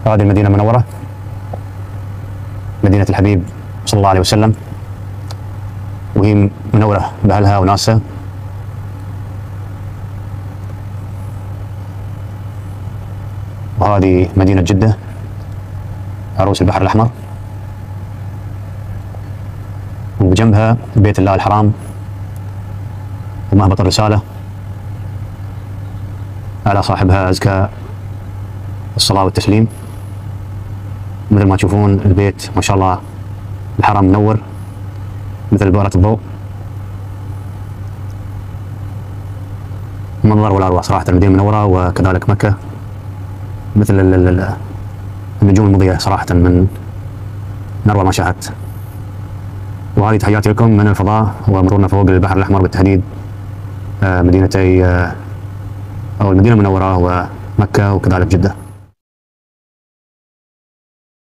هذه المدينة المنورة، مدينة الحبيب صلى الله عليه وسلم، وهي منورة بأهلها وناسها. وهذه مدينة جدة عروس البحر الأحمر، وبجنبها بيت الله الحرام ومهبط الرسالة، على صاحبها أزكى الصلاة والتسليم. مثل ما تشوفون البيت ما شاء الله الحرم منور مثل بارة الضوء، منظر والأروع صراحة. المدينة منورة، وكذلك مكة مثل النجوم المضيئة صراحة، من أروع ما شاهدت. وهذه تحياتي لكم من الفضاء ومرورنا فوق البحر الأحمر، بالتحديد مدينتي أو المدينة المنورة ومكة وكذلك جدة.